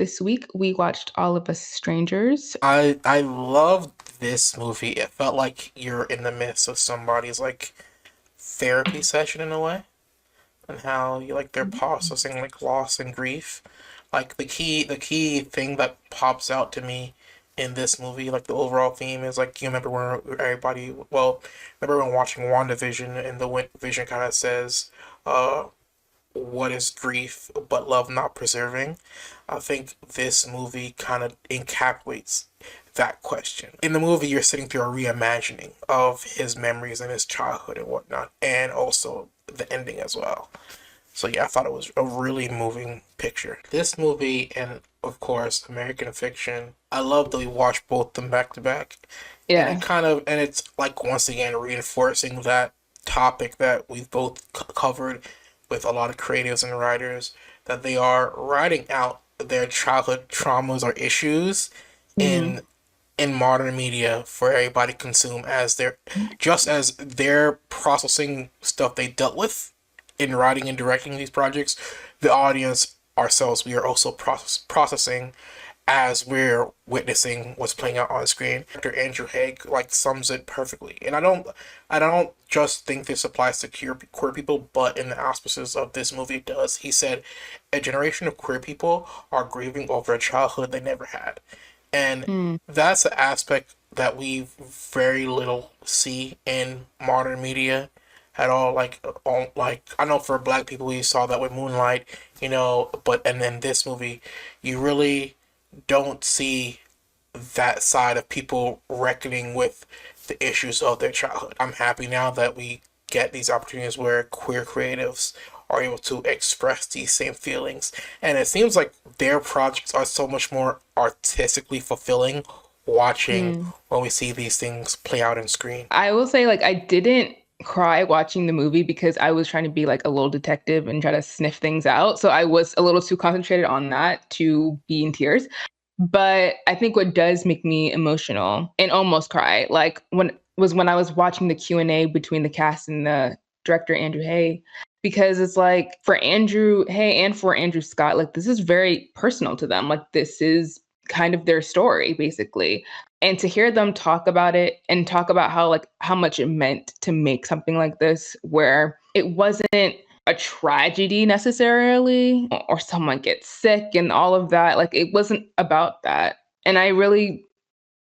This week we watched All of Us Strangers. I loved this movie. It felt like you're in the midst of somebody's like therapy session in a way, and how you like they're processing like loss and grief. Like the key thing that pops out to me in this movie, like the overall theme is like you remember when everybody remember when watching WandaVision and the Vision kind of says, uh what is grief but love not preserving? I think this movie kind of encapsulates that question. In the movie, you're sitting through a reimagining of his memories and his childhood and whatnot, and also the ending as well. So yeah, I thought it was a really moving picture. This movie and of course American Fiction, I love that we watch both of them back to back. And Yeah. it's like once again reinforcing that topic that we've both covered with a lot of creatives and writers, that they are writing out their childhood traumas or issues hmm in modern media for everybody to consume, as they're just as they're processing stuff they dealt with in writing and directing these projects. The audience, ourselves, we are also processing as we're witnessing what's playing out on screen. Director Andrew Haigh like sums it perfectly, and I don't just think this applies to queer people, but in the auspices of this movie, it does. He said, "A generation of queer people are grieving over a childhood they never had," and Mm. that's an aspect that we very little see in modern media at all. Like I know for Black people, we saw that with Moonlight, but and then this movie, you really don't see that side of people reckoning with the issues of their childhood. I'm happy now that we get these opportunities where queer creatives are able to express these same feelings. And it seems like their projects are so much more artistically fulfilling watching Mm. when we see these things play out on screen. I will say, like, I didn't cry watching the movie because I was trying to be like a little detective and try to sniff things out. So I was a little too concentrated on that to be in tears. But I think what does make me emotional and almost cry, like when I was watching the Q&A between the cast and the director Andrew Haigh, because it's like for Andrew Haigh and for Andrew Scott, like this is very personal to them. Like this is kind of their story basically. And to hear them talk about it and talk about how much it meant to make something like this, where it wasn't a tragedy necessarily, or someone gets sick and all of that. Like it wasn't about that. And I really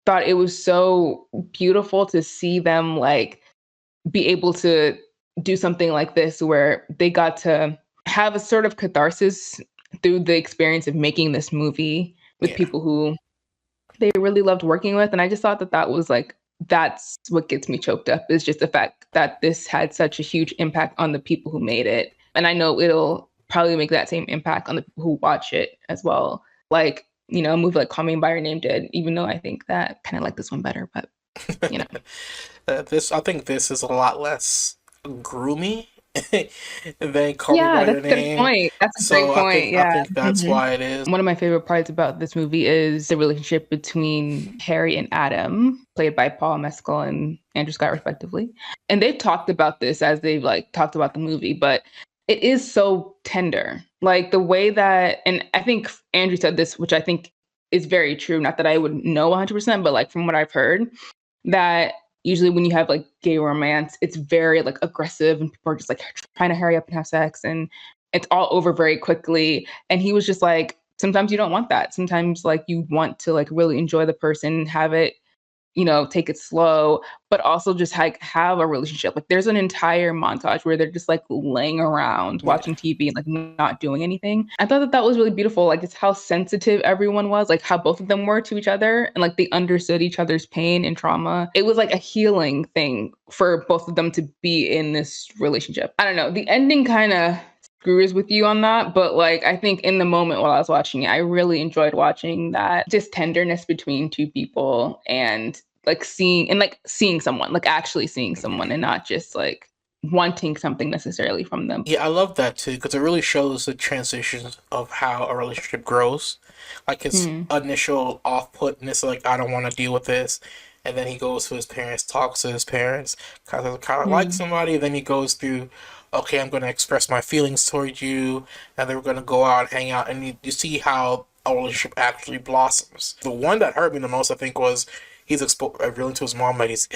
thought it was so beautiful to see them like be able to do something like this where they got to have a sort of catharsis through the experience of making this movie with Yeah. people who they really loved working with. And I just thought that that was like, that's what gets me choked up, is just the fact that this had such a huge impact on the people who made it. And I know it'll probably make that same impact on the people who watch it as well. Like, a movie like Call Me by Your Name did, even though I think that kind of like this one better, but you know. I think this is a lot less groomy than Call Me Yeah, by that's Your a good Name. point. That's a great So I point. think I Yeah. think that's hmm why it is. One of my favorite parts about this movie is the relationship between Harry and Adam, played by Paul Mescal and Andrew Scott, respectively. And they've talked about this as they've like talked about the movie, but it is so tender. Like the way that, and I think Andrew said this, which I think is very true. Not that I would know 100%, but like from what I've heard, that usually when you have like gay romance, it's very like aggressive and people are just like trying to hurry up and have sex and it's all over very quickly. And he was just like, sometimes you don't want that. Sometimes like you want to like really enjoy the person, have it, take it slow, but also just like have a relationship. Like there's an entire montage where they're just like laying around Yeah. watching TV and like not doing anything. I thought that that was really beautiful. Like it's how sensitive everyone was, like how both of them were to each other and like they understood each other's pain and trauma. It was like a healing thing for both of them to be in this relationship. I don't know. The ending kind of screws with you on that. But like I think in the moment while I was watching it, I really enjoyed watching that just tenderness between two people and like seeing someone, like actually seeing someone and not just like wanting something necessarily from them. Yeah, I love that too because it really shows the transitions of how a relationship grows. Like his Mm, initial off-putness, like I don't want to deal with this, and then he goes to his parents, talks to his parents, kind of like mm, somebody. Then he goes through, okay, I'm going to express my feelings towards you, and then we're going to go out and hang out, and you see how a relationship actually blossoms. The one that hurt me the most, I think, was he's revealing to his mom that he's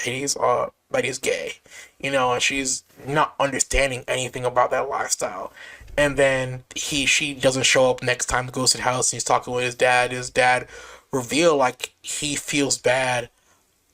gay, and she's not understanding anything about that lifestyle. And then she doesn't show up next time, goes to the house, and he's talking with his dad. His dad reveal like he feels bad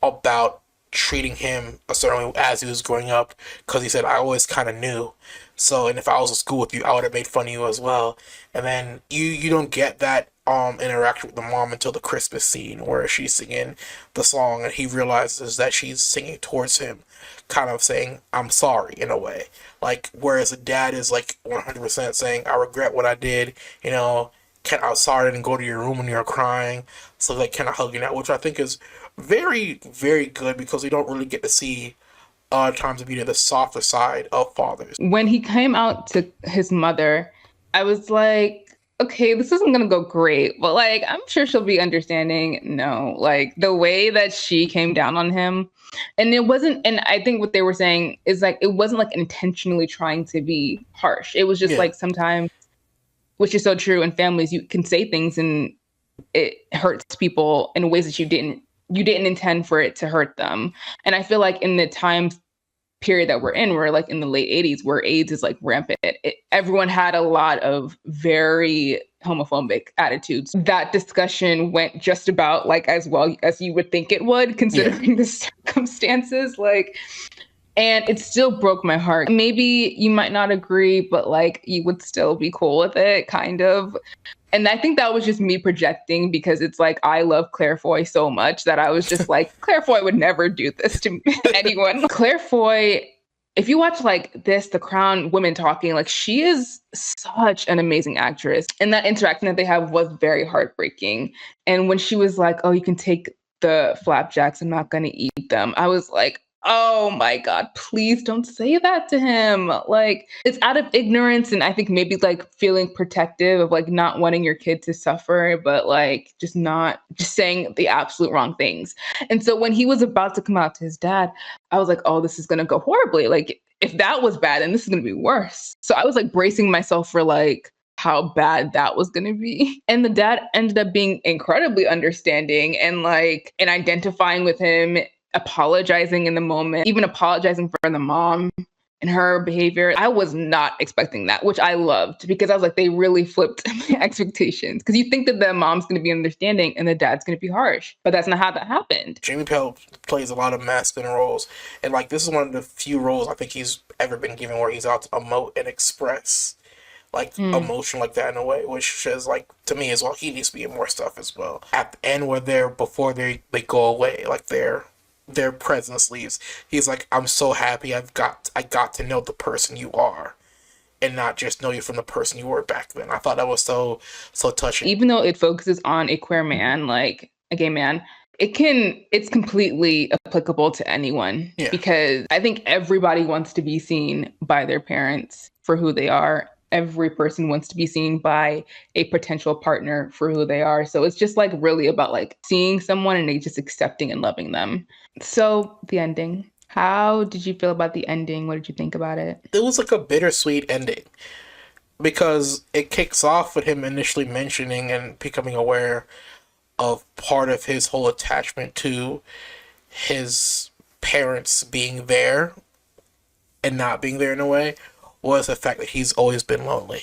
about treating him a certain way as he was growing up, because he said, I always kind of knew. So, and if I was in school with you, I would have made fun of you as well. And then you don't get that interaction with the mom until the Christmas scene where she's singing the song and he realizes that she's singing towards him, kind of saying, I'm sorry in a way. Like, whereas the dad is like 100% saying, I regret what I did, I'm sorry I didn't go to your room when you were crying. So like kind of hugging that, which I think is very, very good, because we don't really get to see times of being the softer side of fathers. When he came out to his mother, I was like, okay, this isn't gonna go great, but like, I'm sure she'll be understanding. No, like the way that she came down on him, and it wasn't, and I think what they were saying is like, it wasn't like intentionally trying to be harsh. It was just Yeah, like sometimes, which is so true in families, you can say things and it hurts people in ways that you didn't intend for it to hurt them. And I feel like in the time period that we're in, we're like in the late 80s where AIDS is like rampant. Everyone had a lot of very homophobic attitudes. That discussion went just about like as well as you would think it would, yeah. considering the circumstances. Like, and it still broke my heart. Maybe you might not agree, but like you would still be cool with it, kind of. And I think that was just me projecting, because it's like I love Claire Foy so much that I was just like, Claire Foy would never do this to anyone. Claire Foy, if you watch like this, The Crown, Women Talking, like she is such an amazing actress. And that interaction that they have was very heartbreaking. And when she was like, oh, you can take the flapjacks, I'm not going to eat them, I was like, oh my God, please don't say that to him. Like, it's out of ignorance. And I think maybe like feeling protective of like not wanting your kid to suffer, but like just saying the absolute wrong things. And so when he was about to come out to his dad, I was like, oh, this is going to go horribly. Like, if that was bad, then this is going to be worse. So I was like bracing myself for like, how bad that was going to be. And the dad ended up being incredibly understanding and like, and identifying with him, apologizing in the moment, even apologizing for the mom and her behavior. I was not expecting that, which I loved, because I was like, they really flipped my expectations. Because you think that the mom's going to be understanding and the dad's going to be harsh, but that's not how that happened. Jamie Pell plays a lot of masculine roles, and like this is one of the few roles I think he's ever been given where he's out to emote and express like Mm. emotion like that in a way, which is like to me as well. He needs to be in more stuff as well. At the end, where they're before they go away, like their presence leaves. He's like, I'm so happy I got to know the person you are, and not just know you from the person you were back then. I thought that was so touching. Even though it focuses on a queer man, like a gay man, it's completely applicable to anyone, Yeah. because I think everybody wants to be seen by their parents for who they are. Every person wants to be seen by a potential partner for who they are. So it's just like really about like seeing someone and just accepting and loving them. So the ending. How did you feel about the ending? What did you think about it? It was like a bittersweet ending, because it kicks off with him initially mentioning and becoming aware of part of his whole attachment to his parents being there and not being there in a way was the fact that he's always been lonely.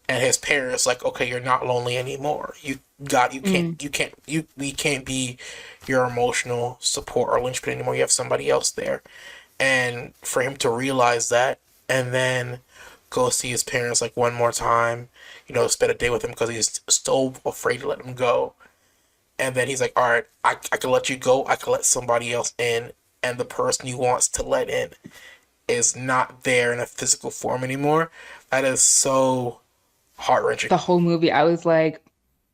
And his parents like, okay, you're not lonely anymore. Mm. We can't be your emotional support or linchpin anymore. You have somebody else there. And for him to realize that, and then go see his parents like one more time, spend a day with him because he's so afraid to let them go. And then he's like, all right, I can let you go. I can let somebody else in. And the person he wants to let in is not there in a physical form anymore. That is so heart wrenching. The whole movie, I was like,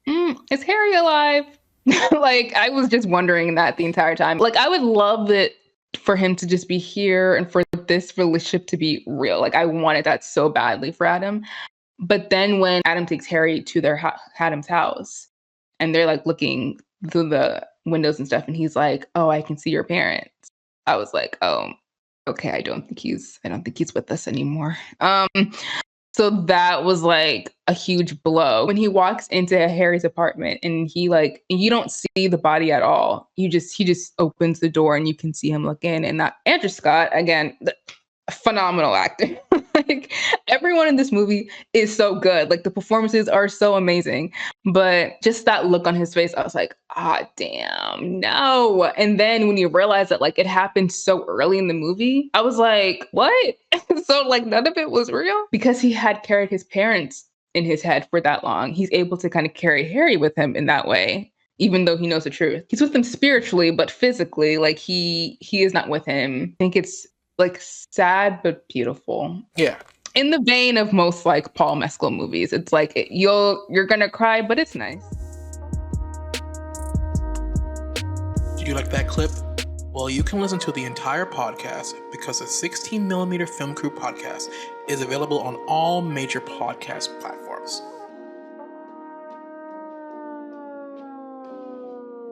is Harry alive? Like, I was just wondering that the entire time. Like, I would love it for him to just be here and for this relationship to be real. Like, I wanted that so badly for Adam. But then when Adam takes Harry to their Adam's house and they're like looking through the windows and stuff, and he's like, "Oh, I can see your parents." I was like, "Oh, okay. I don't think he's with us anymore." So that was like a huge blow. When he walks into Harry's apartment and you don't see the body at all. He just opens the door and you can see him look in. And that Andrew Scott, again, phenomenal acting. Like everyone in this movie is so good. Like the performances are so amazing. But just that look on his face, I was like, ah, damn, no. And then when you realize that like it happened so early in the movie, I was like, what? So like none of it was real because he had carried his parents in his head for that long. He's able to kind of carry Harry with him in that way, even though he knows the truth. He's with him spiritually, but physically, like he is not with him. I think it's like sad but beautiful. Yeah. In the vein of most like Paul Mescal movies, it's like you're gonna cry, but it's nice. Did you like that clip? Well, you can listen to the entire podcast because the 16mm Film Crew podcast is available on all major podcast platforms.